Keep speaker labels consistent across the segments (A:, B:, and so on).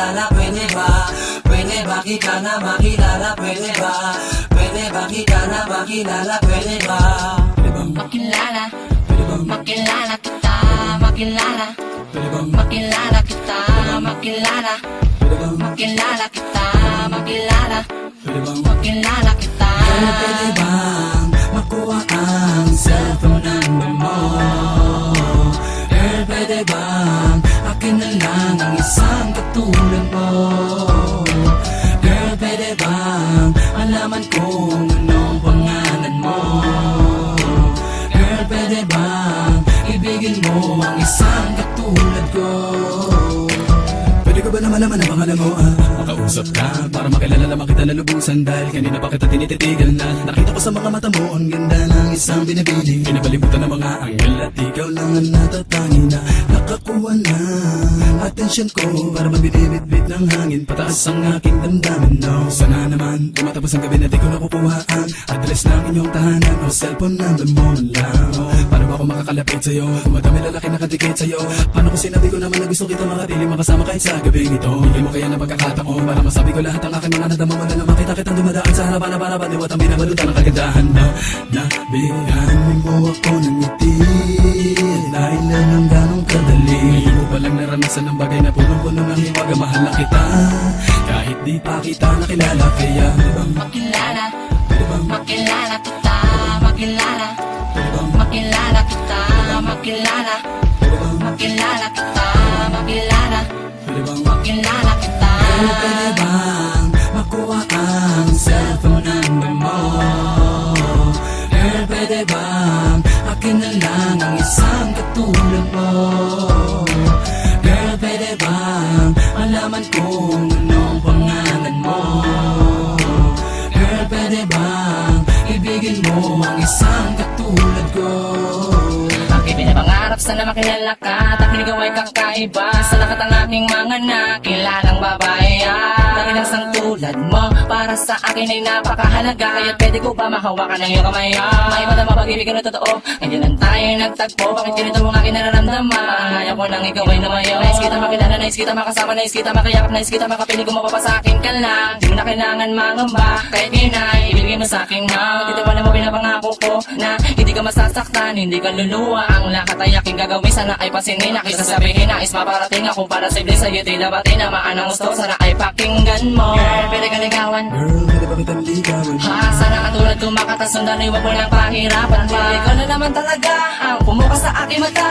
A: makilala? Pwede ba? Pwede ba kita na makilala? Pwede ba? Pwede ba kita na makilala? Pwede ba?
B: Makilala, makilala kita, makilala, makilala kita, makilala, makilala kita, makilala, makilala kita.
A: Girl, pwede bang makuha ang cellphone number mo? Girl, pwede bang akin na lang ang isang katulad mo? Girl, pwede bang malaman kung anong pangalan mo? Girl, pwede bang ibigin mo ang isang katulad ko? Pwede ko ba na malaman ang pangalan mo? Makausap ka para makilala naman kita lalubusan. Dahil kanina pa kita tinititigan na nakita ko sa mga mata mo ang ganda ng isang binibili. Pinabalimutan ng mga anghel at ikaw lang ang natatangi na nakakuha na atensyon ko para mabinibit-bit ng hangin. Pataas ang aking damdamin, no? Sana naman tumatapos ang gabi na di ko nakukuha ang address ng inyong tahanan o cellphone number mo lang. Paano ba ako makakalapit sa'yo? Madami lalaki nakadikit sa'yo. Paano ko sinabi ko naman na gusto kita makatili makasama kahit sa gabing ito? Hindi mo kaya na pagkakataon para masabi ko lahat ang aking mga nadama mo na naman kita kitang dumadaan sa harapan-harapan. Diwat ang binabalutan ng kagandahan na nabihan mo ako ng ngiti at nailan ng ganong kadali. Ngayon mo palang naranasan ng bagay na punong-puno ng hiwaga. Mahal na kita kahit di pa kita nakilala. Kaya
B: Makilala, makilala kita, makilala, makilala kita, makilala, makilala kita, makilala, makilala kita.
A: Girl, pwede bang makuha ang cellphone number mo? Girl, pwede bang akin na lang ang isang katulad mo? Girl, pwede bang malaman kung anong pangalan mo? Girl, pwede bang ibigin mo ang isang katulad ko?
B: Aking pinapangarap sana makilala ka at aking ikaw ay kakaiba sa lahat ng aking mga nakilalang babae. Dahil ang isang tulad mo para sa akin ay napakahalaga. Kaya pwede ko ba mahawakan ng iyong kamay? May madama pag-ibig na totoo, hindi lang tayo nagtagpo. Bakit ganito ang aking nararamdaman? Ayaw ko nang ikaw ay lumayo. Nais kita makilala, nais kita makasama, nais kita makayakap, nais kita makapiling. Gumapa pa sa akin ka lang, di mo na kailangan mangamba. Kahit ginay, ibigay mo sa akin na titiwala mo pinapangako ko na hindi ka masasaktan, hindi ka luluwa. Ang lahat ay aking gagawin, sana ay pasinin. Aking sasabihin, nais maparating ako para sa iblis sa'yo. Tinabatin na maanang gusto, sana ay pakinggan mo. Girl, pwede ka ligawan.
A: Girl, pwede ba kitang ligawan?
B: Sana katulad ko makatasundan, iwag mo lang pahirapan pa. Ikaw na naman talaga ang pumuka sa aking mata.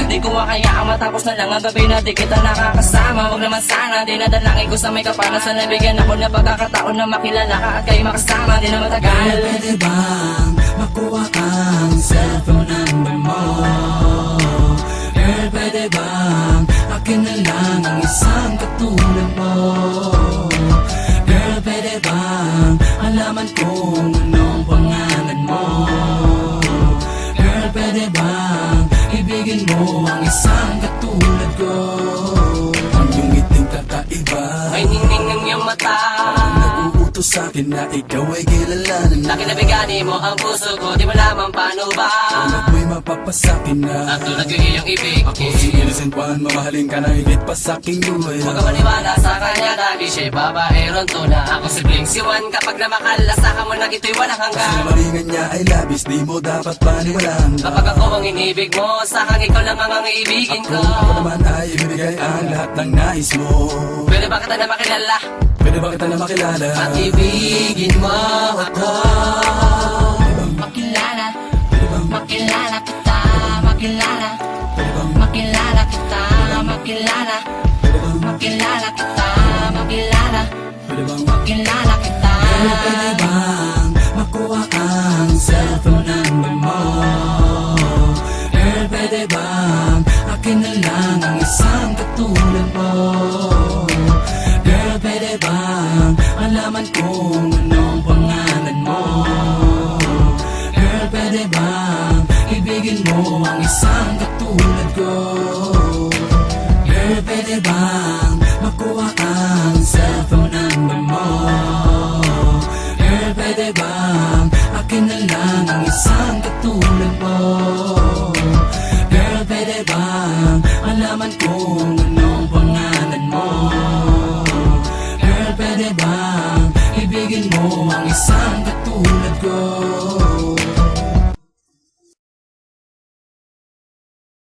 B: Di ko makayaang matapos na lang ang gabi na di kita nakakasama. Huwag naman sana, dinadalangin ko sa may kapana. Sana bigyan ako na pagkakataon na makilala ka at kayo makasama. Di na matagal.
A: Girl, pwede bang makuha ang cellphone number mo? Girl, pwede bang akin na lang ang isang katulad mo? Girl, pwede bang alaman kung anong pangalan mo? Girl, pwede bang ibigin mo ang isang katulad ko? Ang iyong ngiting kakaiba,
B: May ningning ng iyong mata,
A: nag-uutos sa'kin na ikaw ay kilalanin na.
B: laki na bigani mo ang puso ko, di mo lamang paano ba?
A: Tulad mo'y mapapasakin na.
B: At tulad ko iyong ibig,
A: Ako si Innocent One, mamahalin ka na higit pa sa'king buhay.
B: huwag ka maniwala sa kanya dahil siya'y babaeron to na. Ako si Bling si Juan, kapag namakalasahan mo na ito'y walang
A: Kasi
B: hanggan.
A: namalingan niya ay labis, di mo dapat paniwalaan.
B: Kapag ako ang inibig mo, sakang ikaw lang ang iibigin ko.
A: Ako naman ay ibibigay ang lahat ng nais mo.
B: Pwede ba kita na makilala?
A: Pwede ba kita na makilala?
B: At ibigin mo ako. Makilala, makilala kita, makilala, makilala kita, makilala, makilala kita, makilala,
A: Pwede bang
B: makilala kita.
A: Girl, pwede bang makuha ang cellphone number mo? Girl, pwede bang akin na lang ang isang katulad mo? Girl, pwede bang malaman kung anong pangalan mo? Girl, pwede bang ibigin mo ang isang katulad ko? Girl, pwede bang makuha ang cellphone number mo? Girl, pwede bang akin na lang ang isang katulad mo? Girl, pwede bang alaman kung